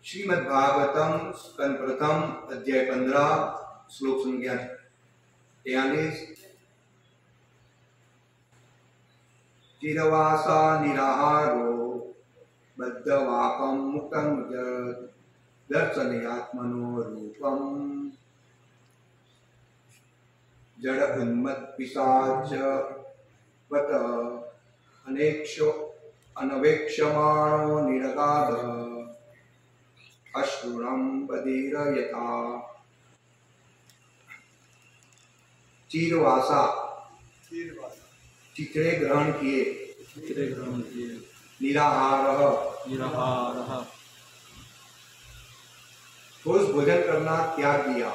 श्रीमद्भागवतम स्कंद प्रथम अध्याय 15 श्लोक संख्या 43। चिरवासा निराहारो बद्धवाकं मुक्तं दर्शनयात्मनो रूपम जड़ उन्मत्पिशाच वत अनवेक्षमाणो निरगाध अश्रुणं बधिर यथा। चीरवासा चित्रे ग्रहण किए निराहारः ठोस भोजन करना त्याग दिया।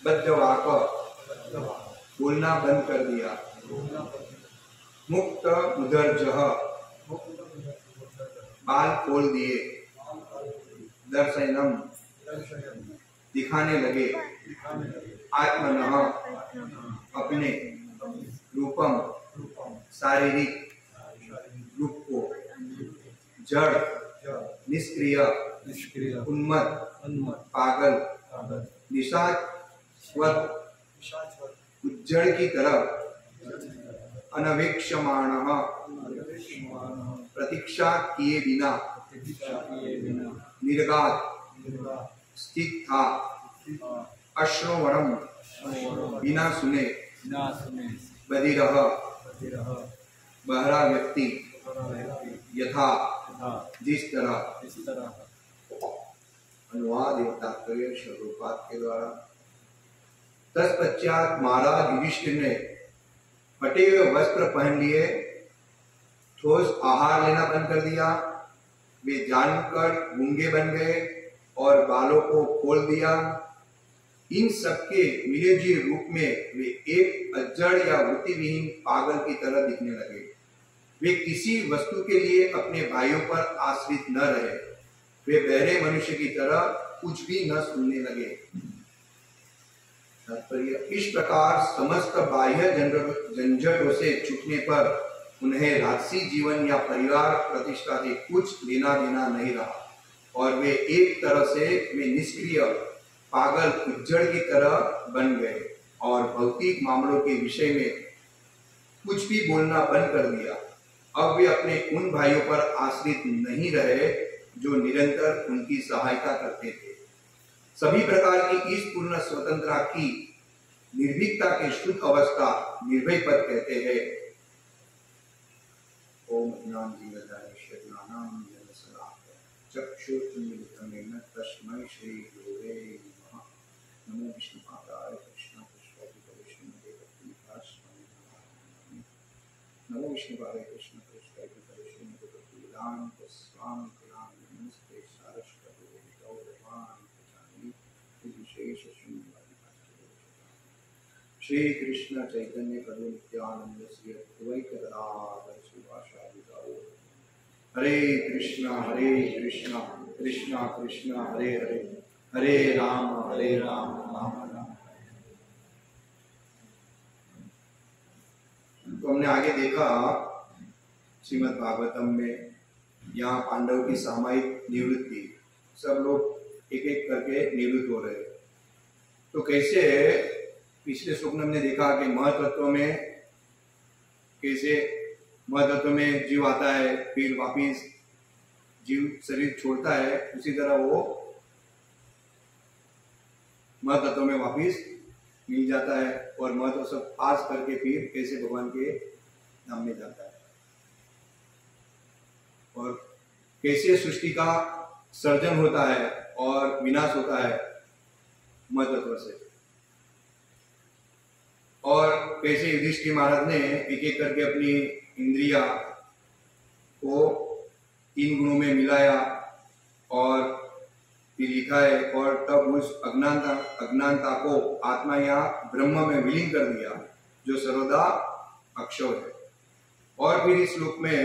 बद्धवाक बोलना बंद कर दिया। मुक्त उदरजः बाल खोल दिए। दर्शनम दिखाने लगे। आत्मनः अपने रूपम शारीरिक रूप को जड़ निष्क्रिय उन्मत्त पागल निशाचवत उज्जड़ की तरह अनवेक्षमाणः प्रतीक्षा किए बिना निर्गात स्थित था। अश्रवणम बिना सुने बधिरः बहरा व्यक्ति यथा जिस तरह। अनुवाद एवं तात्पर्य स्वरूपात के द्वारा। तत्पश्चात महाराज युधिष्ठिर ने फटे हुए वस्त्र पहन लिए, ठोस आहार लेना बंद कर दिया। वे जानकर गूंगे बन गए और बालों को खोल दिया। इन सबके मिलेजुले रूप में वे एक अजड़ या वृत्तिविहीन पागल की तरह दिखने लगे। वे किसी वस्तु के लिए अपने भाइयों पर आश्रित न रहे। वे बहरे मनुष्य की तरह कुछ भी न सुनने लगे। इस प्रकार समस्त बाह्य झंझटों से छूटने पर उन्हें राजसी जीवन या परिवार प्रतिष्ठा से कुछ लेना देना नहीं रहा और वे एक तरह से निष्क्रिय पागल उज्जड़ की तरह बन गए और भौतिक मामलों के विषय में कुछ भी बोलना बंद कर दिया। अब वे अपने उन भाइयों पर आश्रित नहीं रहे जो निरंतर उनकी सहायता करते थे। सभी प्रकार की इस पूर्ण स्वतंत्रता की निर्भीकता के शुद्ध अवस्था निर्भय पद कहते हैं। ओम चक्षुर्मिलितं तस्मै श्री गुरुवे नमः। नमो विष्णुपादाय कृष्णपृष्ठाय श्रीमते। नमो विष्णुपादाय कृष्णपृष्ठाय श्रीमते स्वामी नमस्ते सारस्वती गौरवाणी विशेष श्री कृष्ण चैतन्य प्रभु नित्यानंद श्री अद्वैत गदाधर श्रीवासादि गौर। हरे कृष्णा कृष्णा कृष्णा हरे हरे, हरे राम राम राम। तो हमने आगे देखा श्रीमद् भागवतम में यहाँ पांडव की सामयिक निवृत्ति, सब लोग एक एक करके निवृत्त हो रहे। तो कैसे पिछले श्लोक में हमने देखा कि महतत्व में कैसे महतत्व में जीव आता है, फिर वापिस जीव शरीर छोड़ता है, उसी तरह वो महतत्व में वापिस मिल जाता है और महत्व सब पास करके फिर कैसे भगवान के धाम में जाता है और कैसे सृष्टि का सर्जन होता है और विनाश होता है महतत्व से। और कैसे युधिष्ठिर महाराज ने एक एक करके अपनी इंद्रिया को 3 गुणों में मिलाया और फिर लिखा है और तब उस अज्ञानता को आत्मा या ब्रह्म में विलीन कर दिया जो सर्वदा अक्षर है। और फिर इस श्लोक में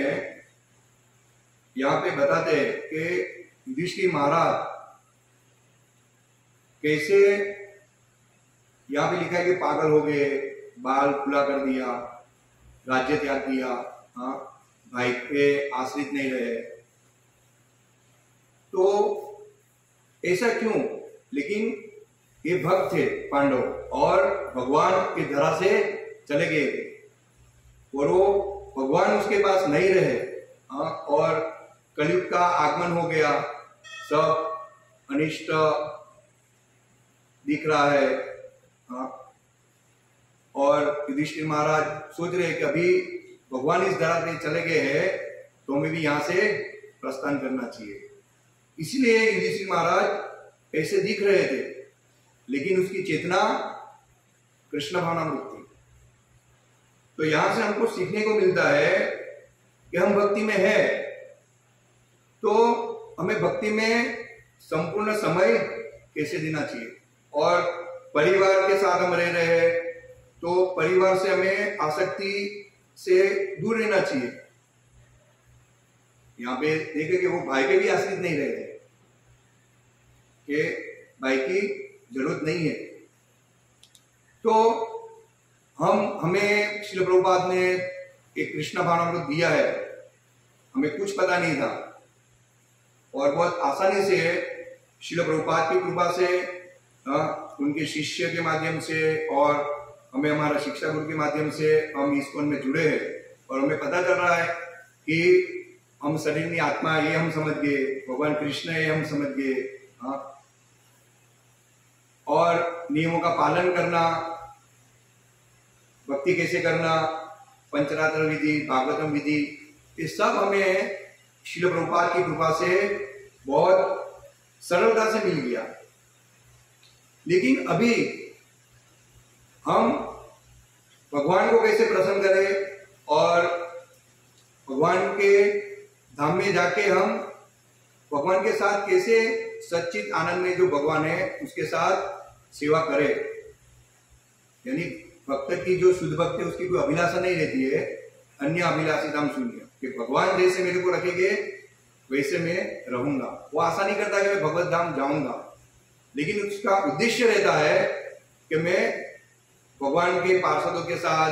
यहाँ पे बताते हैं कि युधिष्ठिर महाराज कैसे, यहाँ पे लिखा है कि पागल हो गए, बाल खुला कर दिया, राज्य त्याग दिया, भाई पे आश्रित नहीं रहे, तो ऐसा क्यों? लेकिन ये भक्त थे पांडव और भगवान की धरा से चले गए थे और वो भगवान उसके पास नहीं रहे। और कलयुग का आगमन हो गया, सब अनिष्ट दिख रहा है। और युधिष्ठिर महाराज सोच रहे कि अभी भगवान इस धरा पे चले गए हैं तो हमें भी यहां से प्रस्थान करना चाहिए। इसलिए युधिष्ठिर महाराज ऐसे दिख रहे थे, लेकिन उसकी चेतना कृष्ण भावनामृत थी। तो यहां से हमको सीखने को मिलता है कि हम भक्ति में है तो हमें भक्ति में संपूर्ण समय कैसे देना चाहिए। और परिवार के साथ हम रह रहे हैं तो परिवार से हमें आसक्ति से दूर रहना चाहिए। यहाँ पे देखे कि वो भाई के भी आश्रित नहीं रहे थे कि भाई की जरूरत नहीं है। तो हमें श्रील प्रभुपाद ने एक कृष्ण भावनामृत दिया है, हमें कुछ पता नहीं था और बहुत आसानी से श्रील प्रभुपाद की कृपा से, उनके शिष्य के माध्यम से और हमें हमारा शिक्षा गुरु के माध्यम से हम इस्कॉन में जुड़े हैं और हमें पता चल रहा है कि हम शरीर में आत्मा ये हम समझ गए, भगवान कृष्ण ये हम समझ गए। और नियमों का पालन करना, भक्ति कैसे करना, पंचरात्र विधि, भागवतम विधि, ये सब हमें श्रील प्रभुपाद की कृपा से बहुत सरलता से मिल गया। लेकिन अभी हम भगवान को कैसे प्रसन्न करें और भगवान के धाम में जाके हम भगवान के साथ कैसे सच्चित आनंद में जो भगवान है उसके साथ सेवा करें। यानी भक्त की जो शुद्ध भक्त है उसकी कोई अभिलाषा नहीं रहती है, अन्य अभिलाषित हम सुनिए कि भगवान जैसे मेरे को रखेंगे वैसे मैं रहूंगा। वो आशा नहीं करता कि मैं भगवत धाम जाऊंगा, लेकिन उसका उद्देश्य रहता है कि मैं भगवान के पार्षदों के साथ,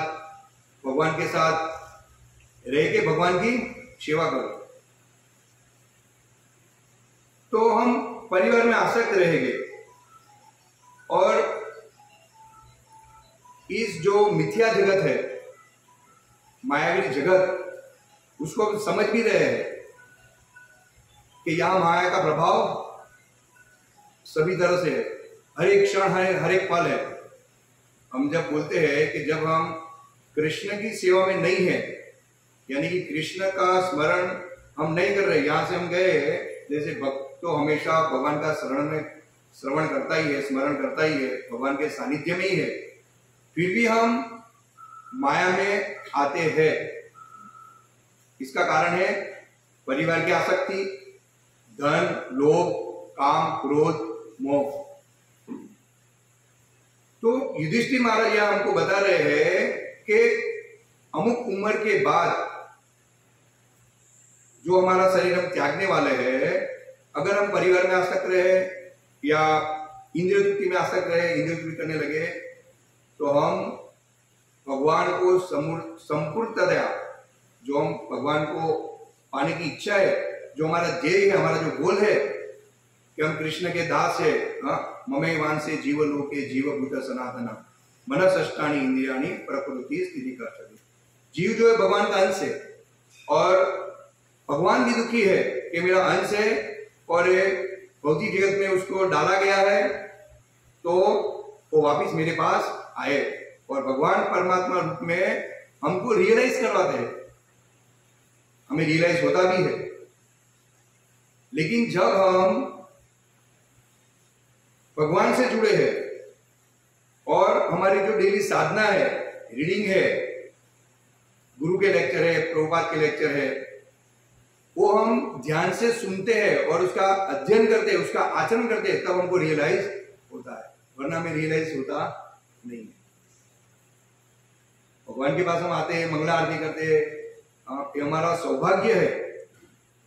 भगवान के साथ रह के भगवान की सेवा करो। तो हम परिवार में आसक्त रहेंगे और इस जो मिथ्या जगत है, मायावी जगत, उसको हम समझ भी रहे हैं कि यहां माया का प्रभाव सभी तरह से है, हर एक क्षण है, हर एक पल है। हम जब बोलते हैं कि जब हम कृष्ण की सेवा में नहीं है, यानी कि कृष्ण का स्मरण हम नहीं कर रहे, यहां से हम गए, जैसे भक्त तो हमेशा भगवान का श्रवण करता ही है, स्मरण करता ही है, भगवान के सानिध्य में ही है, फिर भी हम माया में आते हैं। इसका कारण है परिवार की आसक्ति, धन, लोभ, काम, क्रोध, मोह। तो युधिष्ठिर महाराज यहां हमको बता रहे हैं कि अमुक उम्र के बाद जो हमारा शरीर हम त्यागने वाले हैं, अगर हम परिवार में आसक्त रहे या इंद्रिय तृप्ति में आसक्त रहे, इंद्रिय तृप्ति करने लगे, तो हम भगवान को संपूर्णतया, जो हम भगवान को पाने की इच्छा है, जो हमारा ध्येय है, हमारा जो गोल है कि हम कृष्ण के दास है, ममे वांसे जीवलोके जीवभूत सनातन मनसष्टानि इंद्रियाणि प्रकृति स्थिति कर्तव्य। जीव जो है भगवान का अंश है और भगवान भी दुखी है कि मेरा अंश है और भौतिक जगत में उसको डाला गया है, तो वो वापिस मेरे पास आए और भगवान परमात्मा रूप में हमको रियलाइज करवाते हैं। हमें रियलाइज होता भी है, लेकिन जब हम भगवान से जुड़े हैं और हमारी जो डेली साधना है, रीडिंग है, गुरु के लेक्चर है, प्रभुपाद के लेक्चर है, वो हम ध्यान से सुनते हैं और उसका अध्ययन करते हैं, उसका आचरण करते हैं, तब हमको रियलाइज होता है, वरना में रियलाइज होता नहीं है। भगवान के पास हम आते हैं, मंगला आरती करते हैं, ये हमारा सौभाग्य है,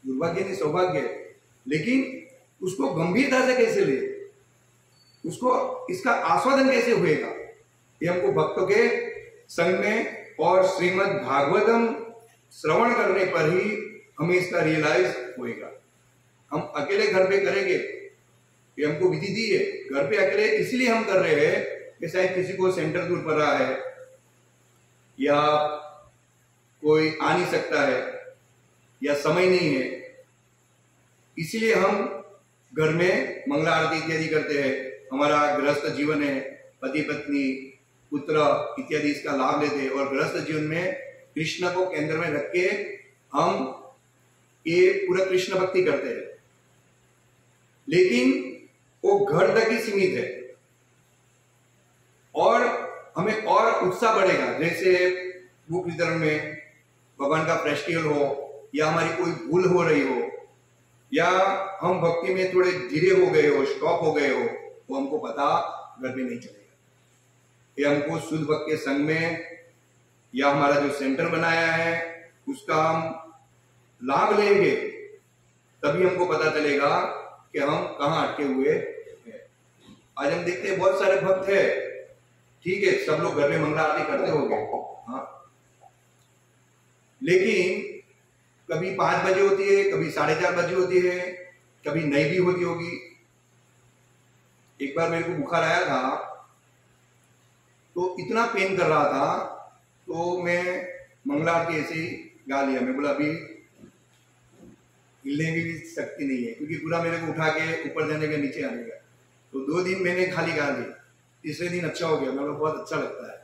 दुर्भाग्य नहीं सौभाग्य है, लेकिन उसको गंभीरता से कैसे ले, उसको इसका आस्वादन कैसे होएगा, ये हमको भक्तों के संग में और श्रीमद् भागवतम श्रवण करने पर ही हमें इसका रियलाइज होएगा। हम अकेले घर पे करेंगे, ये हमको विधि दी है, घर पे अकेले इसलिए हम कर रहे हैं कि शायद किसी को सेंटर दूर पड़ रहा है या कोई आ नहीं सकता है या समय नहीं है, इसलिए हम घर में मंगला आरती इत्यादि करते हैं। हमारा गृहस्थ जीवन है, पति पत्नी पुत्र इत्यादि इसका लाभ लेते हैं और गृहस्थ जीवन में कृष्ण को केंद्र में रख के हम ये पूरा कृष्ण भक्ति करते हैं। लेकिन वो घर तक ही सीमित है और हमें और उत्साह बढ़ेगा, जैसे बुक वितरण में भगवान का फेस्टिवल हो या हमारी कोई भूल हो रही हो या हम भक्ति में थोड़े धीरे हो गए हो, स्टॉप हो गए हो, वो हमको पता घर पे नहीं चलेगा। ये हमको शुद्ध भक्त के संग में या हमारा जो सेंटर बनाया है उसका हम लाभ लेंगे, तभी हमको पता चलेगा कि हम कहाँ अटके हुए हैं। आज हम देखते हैं बहुत सारे भक्त है, ठीक है, सब लोग घर में मंगला आरती करते होंगे, हाँ, लेकिन कभी 5 बजे होती है, कभी 4:30 बजे होती है, कभी नहीं भी होती होगी। एक बार मेरे को बुखार आया था तो इतना पेन कर रहा था तो मैं मंगला आरती ऐसे ही गा लिया। मैं बोला अभी हिलने की भी शक्ति नहीं है, क्योंकि पूरा मेरे को उठा के ऊपर जाने का नीचे आने का। तो 2 दिन मैंने खाली गा ली, तीसरे दिन अच्छा हो गया, मेरे को बहुत अच्छा लगता है।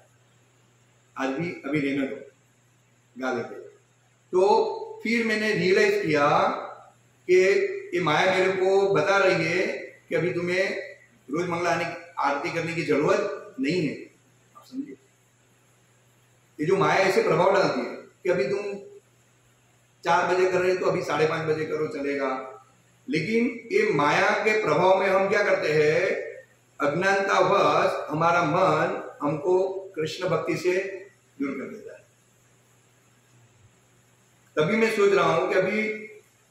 आज भी अभी रहने दो, गा लेते। तो फिर मैंने रियलाइज किया कि ये माया मेरे को बता रही है कि अभी तुम्हें रोज मंगला आरती करने की जरूरत नहीं है। आप समझिए, ये जो माया ऐसे प्रभाव डालती है कि अभी तुम 4 बजे कर रहे हो तो अभी 5:30 बजे करो, चलेगा। लेकिन ये माया के प्रभाव में हम क्या करते हैं, अज्ञानतावश हमारा मन हमको कृष्ण भक्ति से दूर कर देता है। तभी मैं सोच रहा हूं कि अभी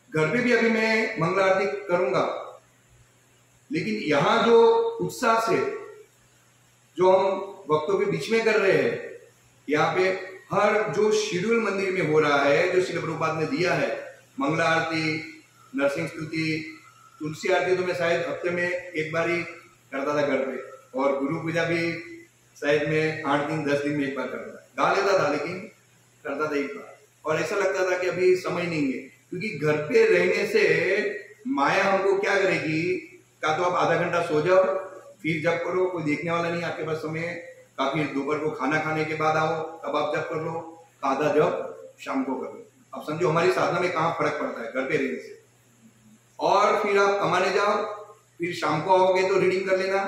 घर पे भी अभी मैं मंगला आरती करूंगा, लेकिन यहां जो उत्साह से जो हम भक्तों के बीच में कर रहे हैं, यहाँ पे हर जो शेड्यूल मंदिर में हो रहा है, जो श्रील प्रभुपाद ने दिया है, मंगला आरती, नरसिंह स्तुति, तुलसी आरती तो मैं शायद हफ्ते में एक बार ही करता था घर पे, और गुरु पूजा भी शायद मैं 8 दिन 10 दिन में एक बार करता था। गा लेता था लेकिन करता था एक बार, और ऐसा लगता था कि अभी समय नहीं है, क्योंकि घर पे रहने से माया हमको क्या करेगी, का तो आप आधा घंटा सो जाओ, फिर जब करो, कोई देखने वाला नहीं आपके पास समय, काफी दोपहर को खाना खाने के बाद आओ तब आप जब कर लो, आधा जब शाम को कर लो। अब समझो हमारी साधना में कहाँ फर्क पड़ता है घर पे रहने से। और फिर आप कमाने जाओ, फिर शाम को आओगे तो रीडिंग कर लेना,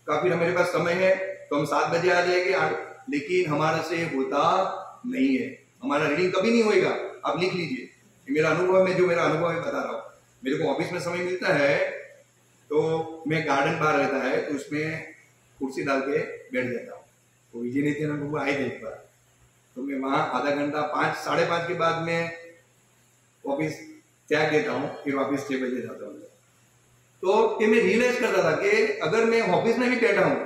काफी हमारे पास समय है तो हम 7 बजे आ जाएंगे, लेकिन हमारे से होता नहीं है, हमारा रीडिंग कभी नहीं होएगा। आप लिख लीजिए, मेरा अनुभव में, जो मेरा अनुभव है बता रहा हूँ। मेरे को ऑफिस में समय मिलता है तो मैं गार्डन बाहर रहता है तो उसमें कुर्सी डाल के बैठ जाता हूँ। तो विजय नित्यानंद प्रभु आए थे एक बार, तो मैं वहां आधा घंटा 5 साढ़े 5 के बाद में ऑफिस त्याग देता हूँ, फिर वापिस 6 बजे जाता हूँ। तो मैं रियलाइज करता था कि अगर मैं ऑफिस में भी बैठा हूँ,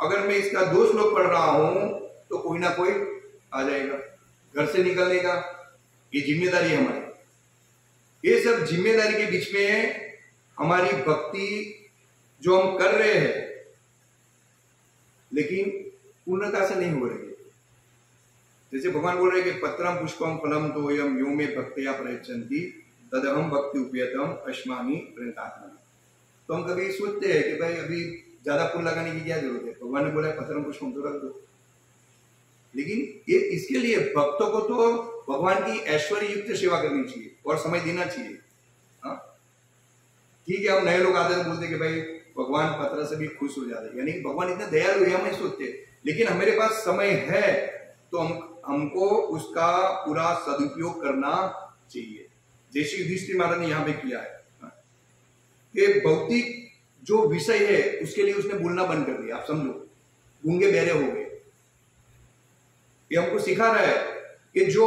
अगर मैं इसका 2 श्लोक पढ़ रहा हूँ तो कोई ना कोई आ जाएगा घर से निकलने का। ये जिम्मेदारी है हमारी। ये सब जिम्मेदारी के बीच में हमारी भक्ति जो हम कर रहे हैं, लेकिन पूर्णता से नहीं हो रही है। जैसे भगवान बोल रहे हैं कि पत्रम पुष्पम फलम तोयम यो में भक्त्या प्रयच्छन्ति तदहम भक्ति उपयतम अस्मामि प्रणतात्मा। तो हम कभी सोचते हैं कि भाई अभी ज्यादा फूल लगाने की क्या जरूरत है, भगवान ने बोला पत्रम पुष्पम तो रख दो। लेकिन ये इसके लिए भक्तों को तो भगवान की ऐश्वर्य युक्त सेवा करनी चाहिए और समय देना चाहिए। हाँ ठीक है, हम नए लोग आते हैं बोलते कि भाई भगवान पत्र से भी खुश हो जाते, यानी कि भगवान इतने दयालु है, हम सोचते, लेकिन हमारे पास समय है तो हमको उसका पूरा सदुपयोग करना चाहिए, जैसे युधिष्ठिर महाराज ने यहाँ पे किया है। कि भौतिक जो विषय है उसके लिए उसने बोलना बंद कर दिया। आप समझो, गूंगे बहरे हो गए। ये हमको सिखा रहा है कि जो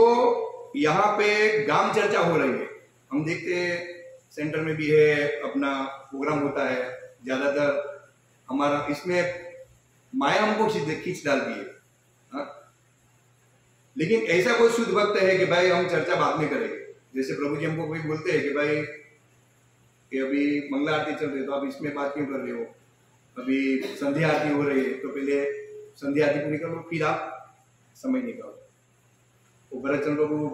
यहाँ पे गांव चर्चा हो रही है, हम देखते हैं सेंटर में भी है, अपना प्रोग्राम होता है, ज्यादातर हमारा इसमें माया हमको खींच डालती है। हाँ? लेकिन ऐसा कोई शुद्ध भक्त है कि भाई हम चर्चा बाद में करेंगे। जैसे प्रभु जी हमको कोई बोलते हैं कि भाई कि अभी मंगला आरती चल रही है तो आप इसमें बात क्यों कर रहे हो, अभी संध्या आरती हो रही है तो पहले संध्या आरती पूरी करो फिर आप समय निकालो। तो भरतचंद्र प्रभु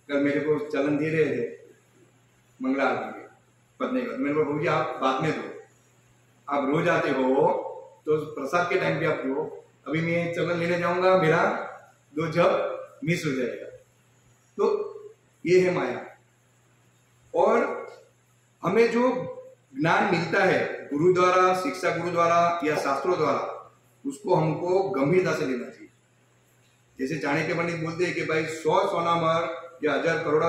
कल मेरे को चलन दे रहे थे मंगला आरती के पत्नी का, मैंने बोला प्रभु जी आप बाद में दो, आप रोज आते हो तो प्रसाद के टाइम पे आप दो, अभी मैं चलन लेने जाऊंगा मेरा 2 जप मिस हो जाएगा। तो ये है माया। और हमें जो ज्ञान मिलता है गुरु द्वारा, शिक्षा गुरु द्वारा या शास्त्रों द्वारा, उसको हमको गंभीरता से लेना चाहिए। जैसे चाणक्य पंडित बोलते हैं कि भाई 100 सोनामर या 1000 करोड़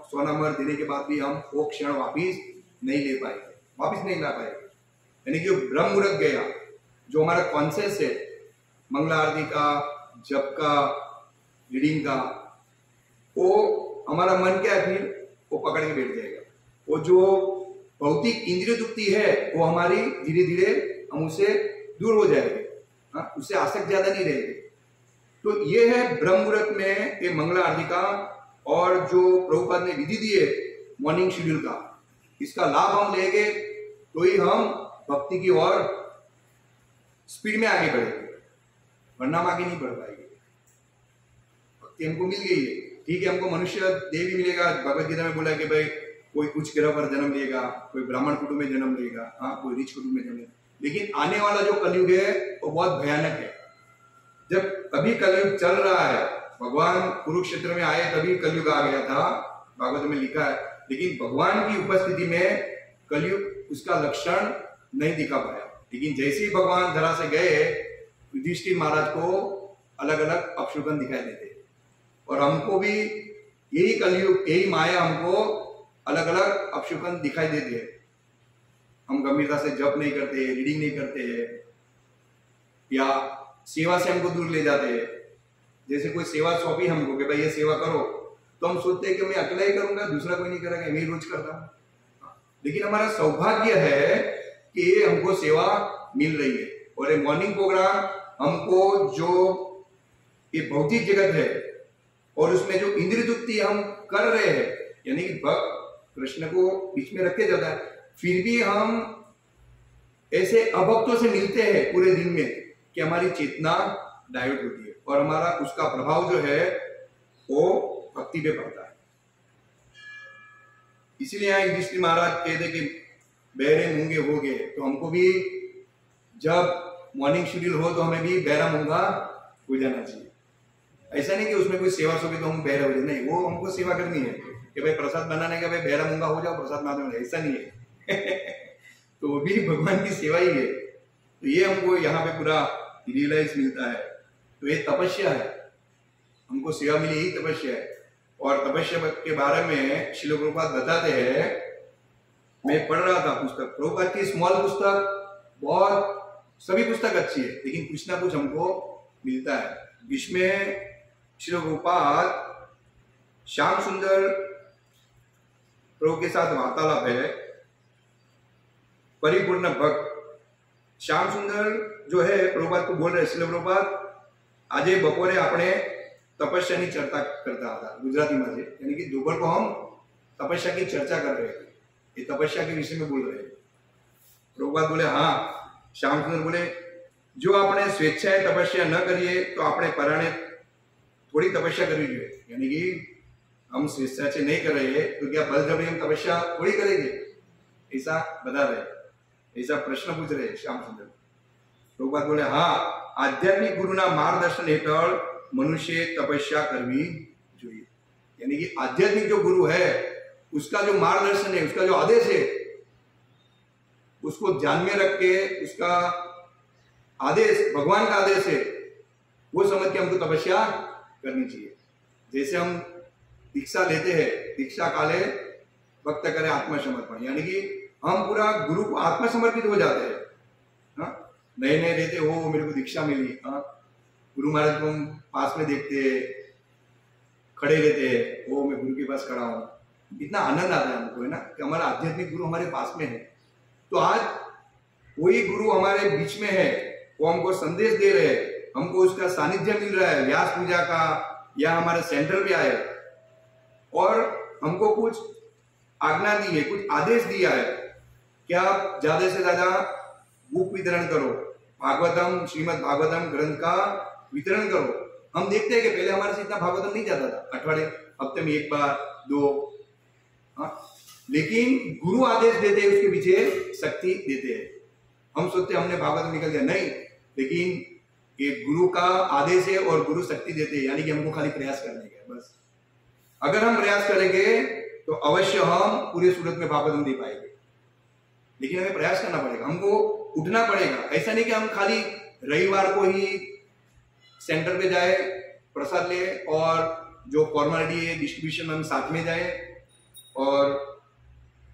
सोनामर देने के बाद भी हम वो क्षण वापिस नहीं ले पाएंगे, वापिस नहीं ला पाएंगे। यानी कि ब्रह्म मुहूर्त गया, जो हमारा कॉन्सेप्ट है मंगला आरती का, जप का, रीडिंग का, वो हमारा मन क्या है फिर वो पकड़ के बैठ जाएगा। वो जो भौतिक इंद्रिय तृप्ति है वो हमारी धीरे धीरे हम उससे दूर हो जाएंगे, उससे आसक्त ज्यादा नहीं रहेगी। तो ये है ब्रह्म मुहूर्त में ये मंगला आरती का, और जो प्रभुपाद ने विधि दी है मॉर्निंग शेड्यूल का, इसका लाभ हम लेंगे तो ही हम भक्ति की ओर स्पीड में आगे बढ़ेंगे, वरना हम आगे नहीं बढ़ पाएंगे। भक्ति हमको मिल गई है, ठीक है, हमको मनुष्य देह भी मिलेगा। भगवत गीता में बोला है कि भाई कोई कुछ ग्रह पर जन्म लेगा, कोई ब्राह्मण कुटुंब में जन्म लेगा, कोई रिच कुटुंब में जन्म लेगा। लेकिन आने वाला जो कलयुग है वो बहुत भयानक है। जब अभी कलयुग चल रहा है, भगवान कुरुक्षेत्र में आए तभी कलयुग आ गया था, भागवत में लिखा है, लेकिन भगवान की उपस्थिति में कलयुग उसका लक्षण नहीं दिखा पाया। लेकिन जैसे ही भगवान धरा से गए, युधिष्ठिर महाराज को अलग अलग अपशुकन दिखाई देते, और हमको भी यही कलयुग, यही माया हमको अलग अलग अपशुकन दिखाई देती है। हम गंभीरता से जप नहीं करते, रीडिंग नहीं करते, या सेवा से हमको दूर ले जाते हैं। जैसे कोई सेवा सौंपी हमको कि भाई ये सेवा करो, तो हम सोचते हैं कि मैं अकेला ही करूंगा, दूसरा कोई नहीं करेगा, मैं रोज करता हूं। लेकिन हमारा सौभाग्य है कि हमको सेवा मिल रही है, और ये मॉर्निंग प्रोग्राम हमको जो ये भौतिक जगत है और उसमें जो इंद्रिय तृप्ति हम कर रहे हैं, यानी कि भक्त कृष्ण को बीच में रखे जाता है, फिर भी हम ऐसे अभक्तों से मिलते हैं पूरे दिन में कि हमारी चेतना डाइवर्ट होती है, और हमारा उसका प्रभाव जो है वो भक्ति पे पड़ता है। इसीलिए यहाँ युधिष्ठिर महाराज कहते कि बहरे मूंगे हो गए, तो हमको भी जब मॉर्निंग शेड्यूल हो तो हमें भी बहरा मूंगा हो जाना चाहिए। ऐसा नहीं कि उसमें कोई सेवा सोगी तो हम बहरा हो जाए, नहीं, वो हमको सेवा करनी है कि भाई प्रसाद बनाने का भाई बहरा मूंगा हो जाओ, प्रसाद ना दो, ऐसा नहीं है। तो वो भी भगवान की सेवा ही है। तो ये हमको यहाँ पे पूरा रियलाइज मिलता है। तो ये तपस्या है, हमको सेवा मिली, यही तपस्या है। और तपस्या के बारे में श्रील प्रभुपाद बताते हैं, मैं पढ़ रहा था पुस्तक, प्रभुपाद की स्मॉल पुस्तक, बहुत सभी पुस्तक अच्छी है, लेकिन कुछ ना कुछ हमको मिलता है। इसमें श्रील प्रभुपाद श्याम सुंदर प्रभु के साथ वार्तालाप है, परिपूर्ण भक्त श्याम सुंदर जो है प्रभुपाद को बोल रहे, श्रील प्रभुपाद આજે બપોરે આપણે તપસ્યાની ચર્ચા કરતા હતા ગુજરાતીમાં છે, यानी कि दोपहर को हम तपस्या की चर्चा कर रहे थे, ये तपस्या के विषय में बोल रहे हैं। प्रभुपाद बोले हाँ, श्याम सुंदर बोले जो આપણે સ્વેચ્છાએ તપસ્યા ન કરીએ તો આપણે પરાણે थोड़ी तपस्या करनी चाहिए, यानी कि हम स्वेच्छा से नहीं कर रहे हैं तो क्या बलजबरी हम तपस्या थोड़ी करेंगे, ऐसा बता रहे, ऐसा प्रश्न पूछ रहे श्याम सुंदर। प्रभुपाद बोले हाँ, आध्यात्मिक गुरुना मार्गदर्शन हेठળ मनुष्य तपस्या करवी જોઈએ, यानी कि आध्यात्मिक जो गुरु है उसका जो मार्गदर्शन है, उसका जो आदेश है, उसको ध्यान में रख के उसका आदेश भगवान का आदेश है वो समझ के हमको तपस्या करनी चाहिए। जैसे हम दीक्षा लेते हैं, दीक्षा काले भक्त करे आत्मसमर्पण, यानी कि हम पूरा गुरु को आत्मसमर्पित हो जाते हैं। नए नए रहते हो, मेरे को दीक्षा मिली, गुरु महाराज को हम पास में देखते हैं, खड़े रहते हैं, वो मैं गुरु के पास खड़ा हूँ, इतना आनंद आता है हमको, है ना, कि हमारा आध्यात्मिक गुरु हमारे पास में है। तो आज वही गुरु हमारे बीच में है, वो हमको संदेश दे रहे हैं, हमको उसका सानिध्य मिल रहा है, व्यास पूजा का, या हमारे सेंटर पे आए और हमको कुछ आज्ञा दी है, कुछ आदेश दिया है, क्या आप ज्यादा से ज्यादा बुक वितरण करो, भागवतम, श्रीमद् भागवतम ग्रंथ का वितरण करो। हम देखते हैं कि पहले हमारे से इतना भागवतम नहीं जाता था, अठवाडिये हफ्ते में एक बार दो, हाँ, लेकिन गुरु आदेश देते हैं, उसके पीछे शक्ति देते हैं। हम सोचते हैं हमने भागवतम निकल गया, नहीं, लेकिन ये गुरु का आदेश है और गुरु शक्ति देते हैं, यानी कि हमको खाली प्रयास करने का बस। अगर हम प्रयास करेंगे तो अवश्य हम पूरे सूरत में भागवतम दे पाएंगे, लेकिन हमें प्रयास करना पड़ेगा, हमको उठना पड़ेगा। ऐसा नहीं कि हम खाली रविवार को ही सेंटर पे जाए, प्रसाद ले और जो फॉर्मेलिटी है डिस्ट्रीब्यूशन में हम साथ में जाए और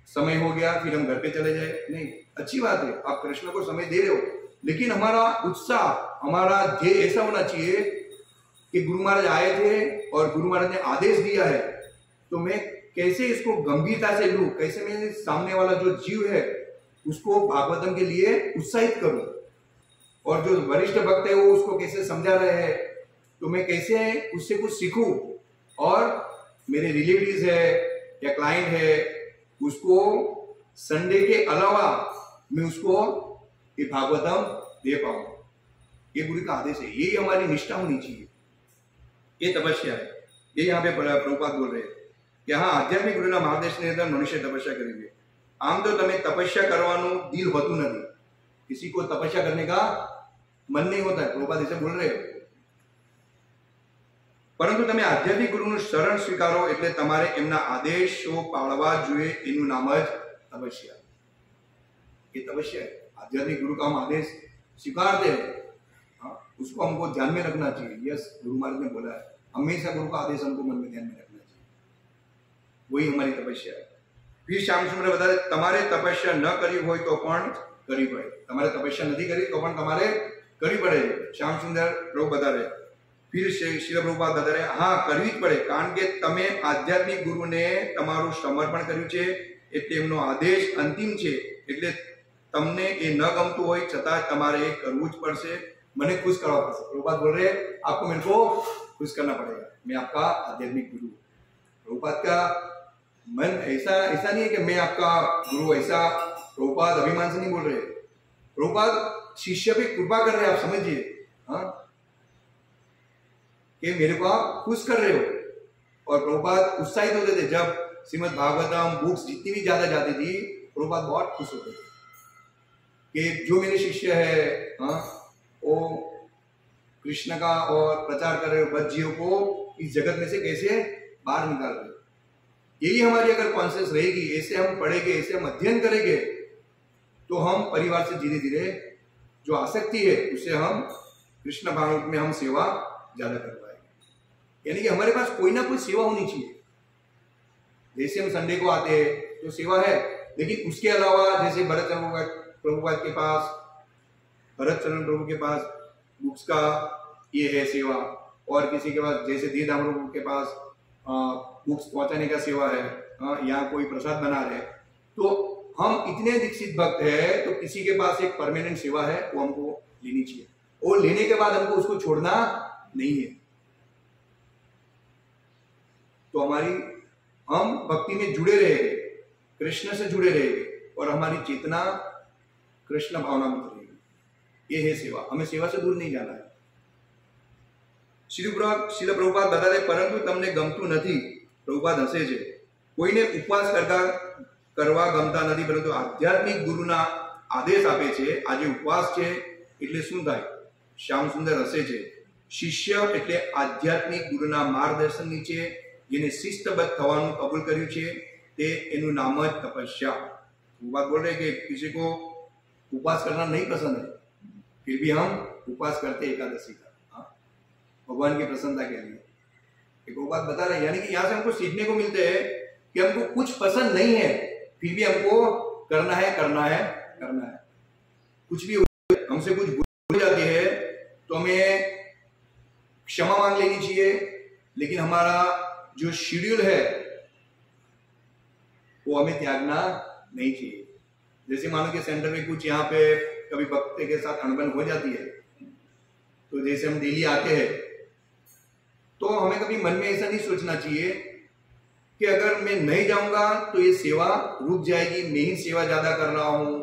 समय हो गया फिर हम घर पे चले जाए, नहीं। अच्छी बात है, आप कृष्ण को समय दे रहे हो, लेकिन हमारा उत्साह, हमारा ध्येय ऐसा होना चाहिए कि गुरु महाराज आए थे और गुरु महाराज ने आदेश दिया है, तो मैं कैसे इसको गंभीरता से लूं, कैसे मैं सामने वाला जो जीव है उसको भागवतम के लिए उत्साहित करूं, और जो वरिष्ठ भक्त है वो उसको कैसे समझा रहे हैं, तो मैं कैसे उससे कुछ सीखूं, और मेरे रिलेटिव्स है या क्लाइंट है उसको संडे के अलावा मैं उसको ये भागवतम दे पाऊं। ये गुरु का आदेश है, यही हमारी निष्ठा होनी चाहिए, ये तपस्या है। ये यहाँ पे प्रभुपाद बोल रहे हैं कि हाँ, आध्यात्मिक गुरुना मार्गदर्शन हेઠળ મનુષ્ય तपस्या करेंगे। आम तो તમે तपस्या करवाનું दिल होતું नहीं, किसी को तपस्या करने का मन नहीं होता है, प्रभुपाद ऐसे बोल रहे हैं। परंतु તમે આધ્યાત્મિક ગુરુનું શરણ સ્વીકારો એટલે તમારે એમના આદેશો પાળવા જોઈએ, એનું નામ જ तपस्या। ये तपस्या है, आध्यात्मिक गुरु का हम आदेश स्वीकारते हैं, हाँ, उसको हमको ध्यान में रखना चाहिए। यस, गुरु महाराज ने बोला है, हमेशा गुरु का आदेश हमको मन में ध्यान में रखना चाहिए, वही हमारी तपस्या है। फिर श्याम सुंदर बता रहे, તમારે તપસ્યા ન કરવી હોય તો પણ કરવી પડે, તમારે તપસ્યા નથી કરી તો પણ તમારે કરવી પડે, શ્યામ સુંદર પ્રભુ બતા रहे। फिर श्रील प्रभुपाद बता रहे, हाँ, करवी ज पड़े, कारण के तमे आध्यात्मिक गुरुने तमारू समर्पण कर्युं छे, એટલે એમનો આદેશ અંતિમ છે, એટલે તમને એ ન ગમતું હોય છતાં તમારે કરવું જ પડશે, મને खुश करना पड़ेगा। प्रभुपाद बोल रहे, आपको मेरे को खुश करना पड़ेगा, मैं आपका आध्यात्मिक गुरु। प्रभुपाद का मन ऐसा नहीं है कि मैं आपका गुरु, ऐसा प्रभुपाद अभिमान से नहीं बोल रहे। प्रभुपाद शिष्य पे कृपा कर रहे हैं, आप समझिए, हाँ, कि मेरे को आप खुश कर रहे हो। और प्रभुपाद उत्साहित होते थे जब श्रीमद् भागवतम बुक्स जितनी भी ज्यादा जाती थी, प्रभुपाद बहुत खुश होते थे कि जो मेरे शिष्य है, हाँ, वो कृष्ण का और प्रचार कर रहे हो, बच्चियों को इस जगत में से कैसे बाहर निकाल रहे हो। यही हमारी अगर कॉन्शियस रहेगी, ऐसे हम पढ़ेंगे, ऐसे हम अध्ययन करेंगे, तो हम परिवार से धीरे धीरे जो आसक्ति है उससे हम कृष्ण भागवत में हम सेवा ज्यादा कर पाएंगे। यानी कि हमारे पास कोई ना कोई सेवा होनी चाहिए। जैसे हम संडे को आते हैं तो सेवा है, लेकिन उसके अलावा जैसे भरत चरण प्रभुपाद के पास, भरत चरण प्रभु के पास बुक्स का ये है सेवा, और किसी के पास जैसे धीर धाम प्रभु के पास बुक्स पहुंचाने का सेवा है, यहाँ कोई प्रसाद बना रहे, तो हम इतने दीक्षित भक्त है तो किसी के पास एक परमानेंट सेवा है, वो हमको लेनी चाहिए, और लेने के बाद हमको उसको छोड़ना नहीं है। तो हम भक्ति में जुड़े रहेंगे, कृष्ण से जुड़े रहेंगे, और हमारी चेतना कृष्ण भावना में रहेगी। ये है सेवा, हमें सेवा से दूर नहीं जाना है। श्रील प्रभुपाद बताते, परंतु तमने गमतुं नथी, प्रभुपाद हसे छे, कोईने उपवास करवा गमता नथी, परंतु आध्यात्मिक गुरुना आदेश आपे छे। आज उपवास छे એટલે શું થાય? શ્યામ સુંદર હસે છે। શિષ્ય એટલે આધ્યાત્મિક ગુરુના માર્ગદર્શન નીચે જેને શિસ્તબદ્ધ થવાનું કબૂલ કર્યું છે, તે એનું નામ જ તપસ્યા। वो बात बोल रहे कि किसी को उपवास करना नहीं पसंद है, फिर भी हम उपवास करते एकादशी का, हाँ, भगवान की प्रसन्नता के लिए। एक वो बात बता रहे हैं, यानी कि यहाँ से हमको सीखने को मिलते हैं कि हमको कुछ पसंद नहीं है, फिर भी हमको करना है, करना है, करना है। कुछ भी हमसे कुछ भूल जाती है तो हमें क्षमा मांग लेनी चाहिए, लेकिन हमारा जो शेड्यूल है वो हमें त्यागना नहीं चाहिए। जैसे मानो कि सेंटर में कुछ यहाँ पे कभी भक्त के साथ अनबन हो जाती है, तो जैसे हम डेली आते हैं तो हमें कभी मन में ऐसा नहीं सोचना चाहिए कि अगर मैं नहीं जाऊंगा तो ये सेवा रुक जाएगी, मैं ही सेवा ज्यादा कर रहा हूं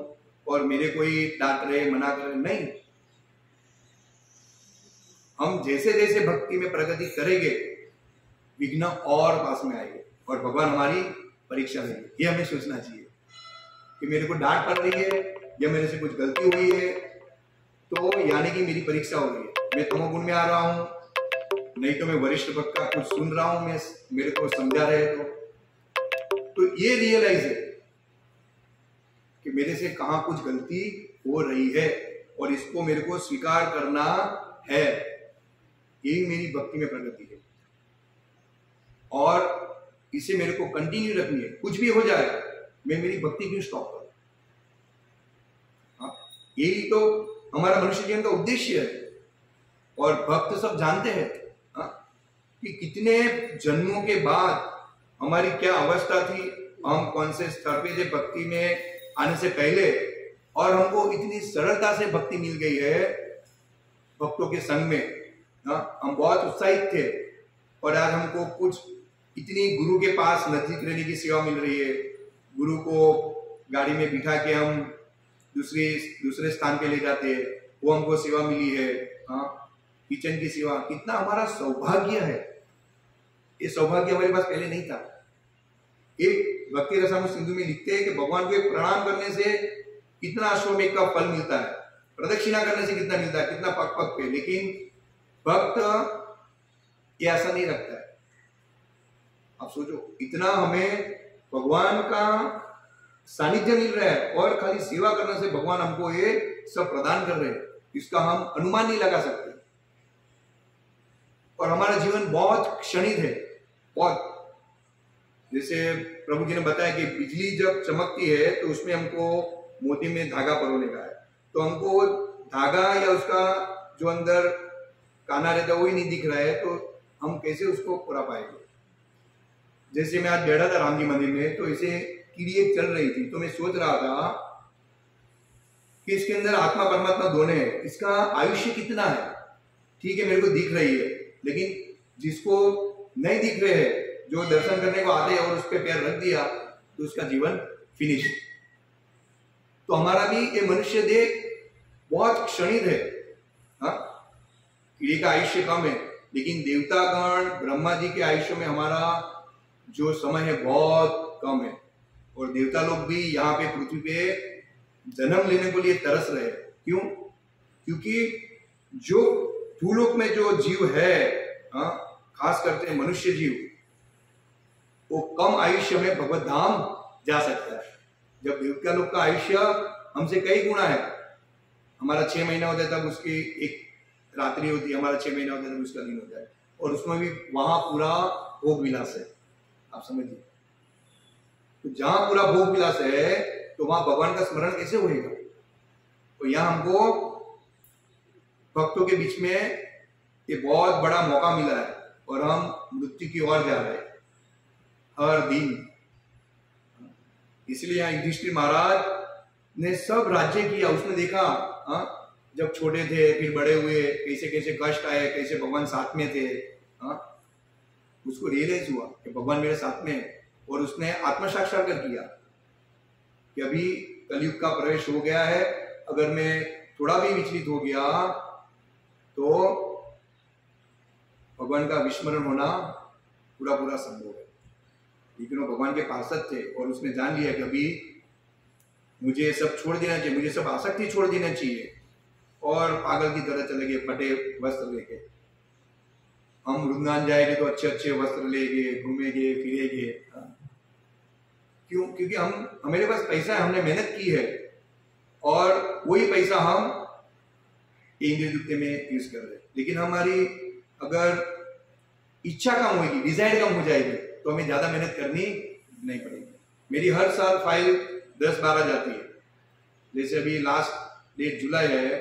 और मेरे कोई डांट रहे, मना कर रहे। नहीं, हम जैसे जैसे भक्ति में प्रगति करेंगे विघ्न और पास में आएंगे और भगवान हमारी परीक्षा लेंगे। ये हमें सोचना चाहिए कि मेरे को डांट पड़ रही है या मेरे से कुछ गलती हुई है तो यानी कि मेरी परीक्षा हो रही है, मैं तमोगुण में आ रहा हूं, नहीं तो मैं वरिष्ठ भक्त का कुछ सुन रहा हूं, मैं मेरे को समझा रहे तो ये रियलाइज है कि मेरे से कहां कुछ गलती हो रही है और इसको मेरे को स्वीकार करना है। यही मेरी भक्ति में प्रगति है और इसे मेरे को कंटिन्यू रखनी है। कुछ भी हो जाए मैं मेरी भक्ति क्यों स्टॉप करूं? यही तो हमारा मनुष्य जीवन का उद्देश्य है। और भक्त सब जानते हैं कि कितने जन्मों के बाद हमारी क्या अवस्था थी, हम कौन से स्तर पे थे भक्ति में आने से पहले, और हमको इतनी सरलता से भक्ति मिल गई है भक्तों के संग में। हम बहुत उत्साहित थे और आज हमको कुछ इतनी गुरु के पास नजदीक रहने की सेवा मिल रही है। गुरु को गाड़ी में बिठा के हम दूसरे स्थान पे ले जाते हैं, वो हमको सेवा मिली है। किचन की सेवा, कितना हमारा सौभाग्य है। ये सौभाग्य हमारे पास पहले नहीं था। एक भक्ति रसामृत सिंधु में लिखते हैं कि भगवान को एक प्रणाम करने से कितना अश्वमेघ का फल मिलता है, प्रदक्षिणा करने से कितना मिलता है, कितना पग पग पे। लेकिन भक्त ये ऐसा नहीं रखता है। आप सोचो, इतना हमें भगवान का सानिध्य मिल रहा है और खाली सेवा करने से भगवान हमको ये सब प्रदान कर रहे हैं, इसका हम अनुमान नहीं लगा सकते। और हमारा जीवन बहुत क्षणिक है, बहुत। जैसे प्रभु जी ने बताया कि बिजली जब चमकती है तो उसमें हमको मोती में धागा परोने का है, तो हमको धागा या उसका जो अंदर काना रहता है वही नहीं दिख रहा है, तो हम कैसे उसको पूरा पाएंगे। जैसे मैं आज बैठा था राम जी मंदिर में, तो ऐसे कीड़ी एक चल रही थी, तो मैं सोच रहा था कि इसके अंदर आत्मा परमात्मा दोनों है, इसका आयुष्य कितना है। ठीक है, मेरे को दिख रही है, लेकिन जिसको नहीं दिख रहे है, जो दर्शन करने को आते हैं और उस पर पैर रख दिया तो उसका जीवन फिनिश। तो हमारा भी ये मनुष्य देह बहुत क्षणिक है। कीड़े का आयुष्य कम है, लेकिन देवतागण ब्रह्मा जी के आयुष्य में हमारा जो समय है बहुत कम है। और देवता लोग भी यहाँ पे पृथ्वी पे जन्म लेने के लिए तरस रहे हैं। क्यों? क्योंकि जो भूलोक में जो जीव है, खास करके मनुष्य जीव, वो कम आयुष्य में भगवत धाम जा सकता है। जब देवता लोग का आयुष्य हमसे कई गुना है। हमारा 6 महीना होता है तब उसकी एक रात्रि होती है, हमारा 6 महीना होता है तब उसका दिन होता है, और उसमें भी वहां पूरा भोग विलास है। आप समझिए, तो जहां पूरा भोग विलास है तो वहां भगवान का स्मरण कैसे होएगा। तो यहाँ हमको भक्तों के बीच में ये बहुत बड़ा मौका मिला है और हम मृत्यु की ओर जा रहे हैं हर दिन। इसलिए यहाँ युधिष्ठिर महाराज ने सब राज्य किया। उसने देखा जब छोटे थे फिर बड़े हुए, कैसे कैसे कष्ट आए, कैसे भगवान साथ में थे। उसको रियलाइज हुआ कि भगवान मेरे साथ में है, और उसने आत्म साक्षात्कार किया कि अभी कलयुग का प्रवेश हो गया है, अगर मैं थोड़ा भी विचलित हो गया तो भगवान का विस्मरण होना पूरा पूरा संभव है। लेकिन वो भगवान के पार्षद थे और उसने जान लिया कि अभी मुझे सब छोड़ देना चाहिए, मुझे सब आसक्ति छोड़ देना चाहिए, और पागल की तरह चले गए फटे वस्त्र लेके। हम वृंदावन जाएंगे तो अच्छे अच्छे वस्त्र लेंगे, घूमेंगे फिरेंगे। क्यों? क्योंकि हमारे पास पैसा है, हमने मेहनत की है, और वही पैसा हम इंद्रिय तृप्ति में यूज कर रहे हैं। लेकिन हमारी अगर इच्छा कम होगी, डिजायर कम हो जाएगी, तो हमें ज्यादा मेहनत करनी नहीं पड़ेगी। मेरी हर साल फाइल 10-12 जाती है। जैसे अभी लास्ट डेट जुलाई है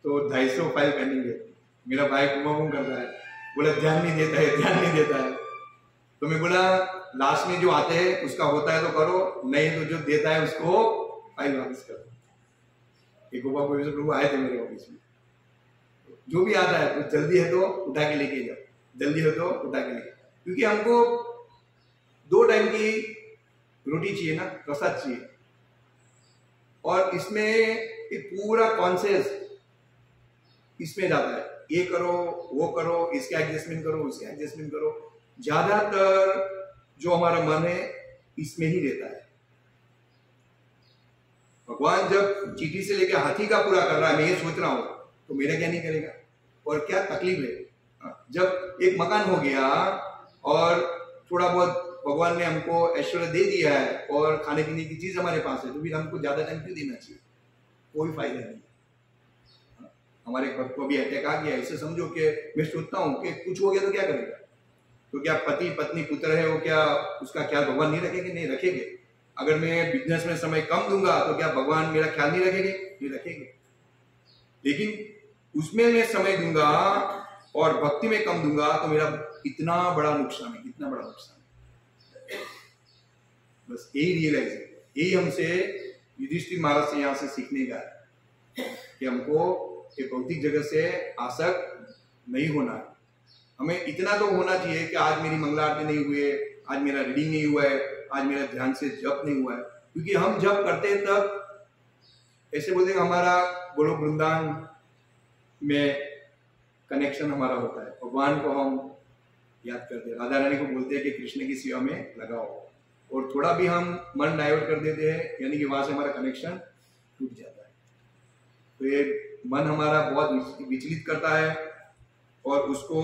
तो 250 फाइल पेंडिंग है। मेरा भाई घूम करता है, बोला ध्यान नहीं देता है, ध्यान नहीं देता है। तो मैं बोला लास्ट में जो आते हैं उसका होता है तो करो, नहीं तो जो देता है उसको फाइल वापस करो। एक प्रभु आए थे मेरे ऑफिस में, जो भी आता है तो जल्दी है तो उठा के लेके जाओ, जल्दी है तो उठा के लेके, क्योंकि हमको 2 टाइम की रोटी चाहिए ना, प्रसाद चाहिए, और इसमें एक पूरा कॉन्शियस इसमें जाता है, ये करो वो करो, इसके एडजस्टमेंट करो उसके एडजस्टमेंट करो। ज्यादातर जो हमारा मन है इसमें ही रहता है। भगवान जब चींटी से लेकर हाथी का पूरा कर रहा है, मैं ये सोच रहा हूं तो मेरा क्या नहीं करेगा, और क्या तकलीफ है। जब एक मकान हो गया और थोड़ा बहुत भगवान ने हमको ऐश्वर्य दे दिया है और खाने पीने की चीज हमारे पास है, तो फिर हमको ज्यादा टाइम क्यों देना चाहिए, कोई फायदा नहीं। हमारे भक्त को भी अटैक आ गया, इसे समझो कि मैं सोचता हूँ कि कुछ हो गया तो क्या करेगा, तो क्या पति पत्नी पुत्र है वो क्या उसका ख्याल भगवान नहीं रखेंगे, नहीं रखेंगे। अगर मैं बिजनेस में समय कम दूंगा तो क्या भगवान मेरा ख्याल नहीं रखेंगे, नहीं रखेंगे। लेकिन उसमें मैं समय दूंगा और भक्ति में कम दूंगा तो मेरा इतना बड़ा नुकसान है, इतना बड़ा नुकसान है। बस यही रियलाइज है, यही हमसे युधिष्ठिर महाराज से यहाँ से सीखने का है कि हमको ये भौतिक जगत से आसक्त नहीं होना है। हमें इतना तो होना चाहिए कि आज मेरी मंगला आरती नहीं हुई है, आज मेरा रीडिंग नहीं हुआ है, आज मेरा ध्यान से जप नहीं हुआ है, क्योंकि हम जप करते हैं तब ऐसे बोलते हैं हमारा गोलोक वृंदावन में कनेक्शन हमारा होता है, भगवान को हम याद करते हैं, राधा रानी को बोलते हैं कि कृष्ण की सेवा में लगाओ, और थोड़ा भी हम मन डाइवर्ट कर देते हैं यानी कि वहां से हमारा कनेक्शन टूट जाता है। तो ये मन हमारा बहुत विचलित करता है, और उसको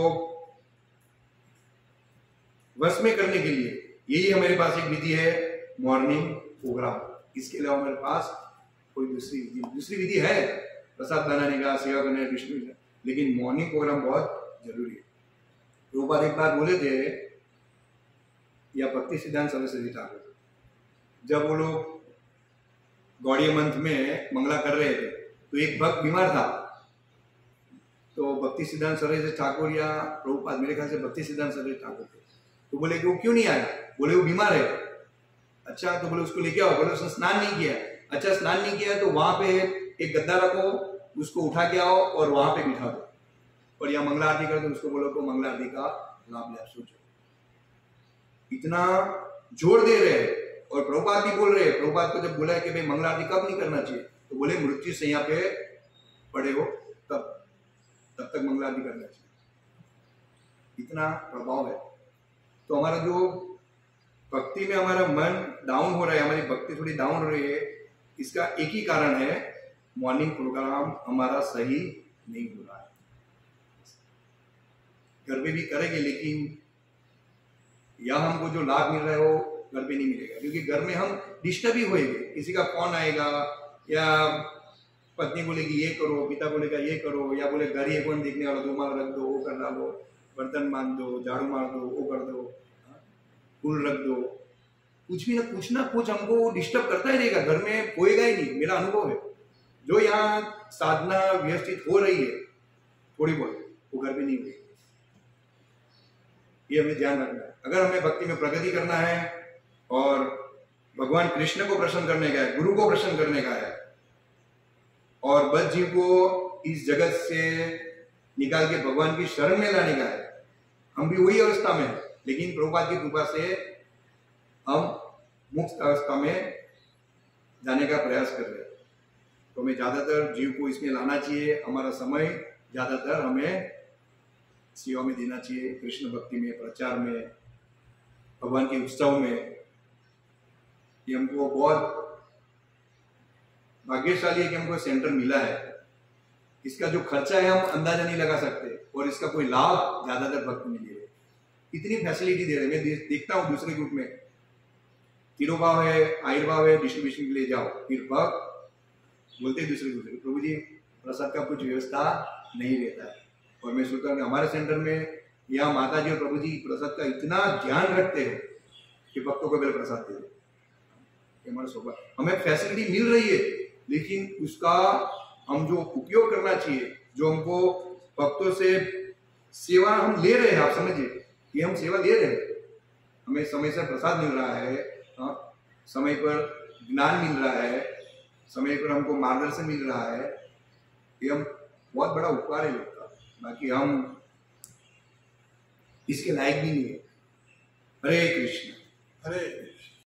वश में करने के लिए यही हमारे पास एक विधि है, मॉर्निंग प्रोग्राम। इसके अलावा हमारे पास कोई दूसरी विधि है प्रसाद बनाने का, सेवा करने का, विष्णु का, लेकिन मॉर्निंग प्रोग्राम बहुत जरूरी है। तो एक बार बोले थे या भक्ति सिद्धांत सरस्वती ठाकुर, जब वो लोग गौड़ीय मंथ में मंगला कर रहे थे तो एक भक्त बीमार था, तो भक्ति सिद्धांत सरस्वती ठाकुर या प्रभुपाद, मेरे ख्याल से भक्ति सिद्धांत सरस्वती ठाकुर थे, तो बोले कि वो क्यों नहीं आया, बोले वो बीमार है। अच्छा, तो बोले उसको लेके आओ, बोले उसने स्नान नहीं किया। अच्छा, स्नान नहीं किया तो वहां पे एक गद्दा रखो, उसको उठा के आओ और वहां पे बिठा दो, और यहाँ मंगला आरती कर दो, उसको बोलो तो मंगला आरती का लाभ ले। सोचो इतना जोर दे रहे हैं, और प्रभुपाद भी बोल रहे हैं। प्रभुपाद को जब बोला कि भाई मंगला आरती कब नहीं करना चाहिए, तो बोले मृत्यु से यहाँ पे पड़े हो तब तक मंगला आरती करना चाहिए। इतना प्रभाव है। तो हमारा जो भक्ति में हमारा मन डाउन हो रहा है, हमारी भक्ति थोड़ी डाउन हो रही है, इसका एक ही कारण है, मॉर्निंग प्रोग्राम हमारा सही नहीं हो रहा है। घर पे भी करेंगे लेकिन या हमको जो लाभ मिल रहा है वो घर पे नहीं मिलेगा, क्योंकि घर में हम डिस्टर्ब ही होएंगे। किसी का फोन आएगा, या पत्नी बोलेगी ये करो, पिता बोलेगा ये करो, या बोले घर ही कौन देखने वाला, रुमाल रख दो, वो कर डालो, बर्तन बांध दो, झाड़ू मार दो, वो कर दो, फूल रख दो, कुछ ना कुछ हमको डिस्टर्ब करता ही रहेगा, घर में होएगा ही नहीं। मेरा अनुभव है, जो यहाँ साधना व्यवस्थित हो रही है थोड़ी बहुत, वो घर पे नहीं हुई। ये हमें ध्यान रखना है। अगर हमें भक्ति में प्रगति करना है और भगवान कृष्ण को प्रसन्न करने का है, गुरु को प्रसन्न करने का है, और बद्ध जीव को इस जगत से निकाल के भगवान की शरण में लाने का है, हम भी वही अवस्था में है, लेकिन प्रभुपाद की कृपा से हम मुक्त अवस्था में जाने का प्रयास कर रहे हैं। तो हमें ज्यादातर जीव को इसमें लाना चाहिए, हमारा समय ज्यादातर हमें सेवा में देना चाहिए, कृष्ण भक्ति में, प्रचार में, भगवान के उत्सव में। ये हमको बहुत भाग्यशाली है कि हमको सेंटर मिला है। इसका जो खर्चा है हम अंदाजा नहीं लगा सकते, और इसका कोई लाभ ज्यादातर भक्त में दे रहे, इतनी फैसिलिटी दे रहे। मैं देखता हूँ दूसरे ग्रुप में तिरुभाव है, आयुर्भाव है, डिस्ट्रीब्यूशन के लिए जाओ, फिर भक्त बोलते हैं दूसरे ग्रुप, प्रभु जी प्रसाद का कुछ व्यवस्था नहीं रहता है। और मैं सोचता हूँ कि हमारे सेंटर में यहाँ माता जी और प्रभु जी प्रसाद का इतना ध्यान रखते हैं कि भक्तों को पहले प्रसाद दे दो। हमारे सौभाग्य, हमें फैसिलिटी मिल रही है, लेकिन उसका हम जो उपयोग करना चाहिए, जो हमको भक्तों से सेवा हम ले रहे हैं, आप समझिए कि हम सेवा ले रहे हैं, हमें समय से प्रसाद मिल रहा है, समय पर ज्ञान मिल रहा है, समय पर हमको मार्गदर्शन मिल रहा है, ये हम बहुत बड़ा उपकार है लोग का। बाकी हम इसके लायक भी नहीं है। हरे कृष्ण हरे कृष्ण।